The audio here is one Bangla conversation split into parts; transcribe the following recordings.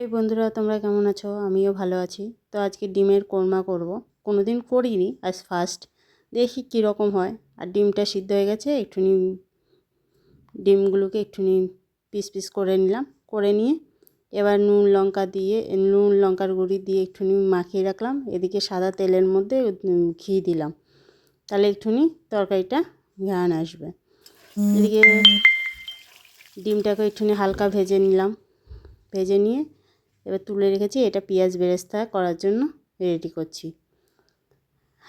এই বন্ধুরা, তোমরা কেমন আছো? আমিও ভালো আছি। তো আজকে ডিমের কোরমা করব। কোনোদিন করিনি, আজ ফার্স্ট। দেখি কীরকম হয়। আর ডিমটা সিদ্ধ হয়ে গেছে, একটুখানি ডিমগুলোকে একটুখানি পিস পিস করে নিলাম। করে নিয়ে এবার নুন লঙ্কার গুঁড়ি দিয়ে একটুখানি মাখিয়ে রাখলাম। এদিকে সাদা তেলের মধ্যে ঘি দিলাম, তাহলে একটুখানি তরকারিটা ঘ্রাণ আসবে। এদিকে ডিমটাকে একটুখানি হালকা ভেজে নিলাম। ভেজে নিয়ে এবার তুলে রেখেছি। এটা পেঁয়াজ বেরেস্তা করার জন্য রেডি করছি।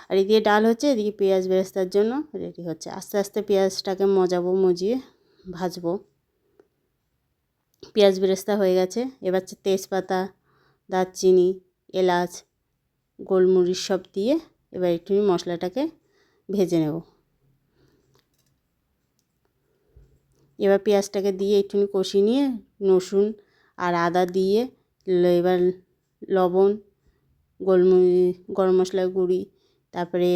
আর এদিকে ডাল হচ্ছে, এদিকে পেঁয়াজ বেরেস্তার জন্য রেডি হচ্ছে। আস্তে আস্তে পেঁয়াজটাকে মজিয়ে ভাজবো। পেঁয়াজ বেরেস্তা হয়ে গেছে। এবার তেজপাতা, দারচিনি, এলাচ, গোলমরিচ সব দিয়ে এবার একটু মশলাটাকে ভেজে নেব। এবার পেঁয়াজটাকে দিয়ে একটু কষিয়ে নিয়ে রসুন আর আদা দিয়ে এবার লবণ, গরম মশলার গুঁড়ি, তারপরে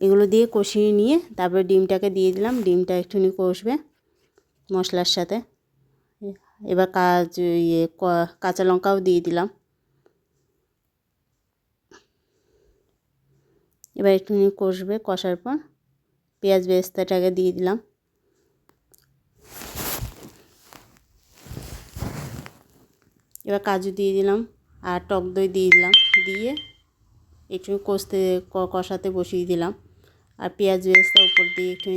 এগুলো দিয়ে কষিয়ে নিয়ে তারপরে ডিমটাকে দিয়ে দিলাম। ডিমটা একটুখানি কষবে মশলার সাথে। এবার কাঁচা লঙ্কাও দিয়ে দিলাম। এবার একটুখানি কষবে। কষার পর পেঁয়াজ বেরেস্তাটাকে দিয়ে দিলাম। এবার কাজু দিয়ে দিলাম আর টক দই দিয়ে দিলাম। দিয়ে একটু কষাতে বসিয়ে দিলাম। আর পেঁয়াজ বেরেস্তা উপর দিয়ে একটু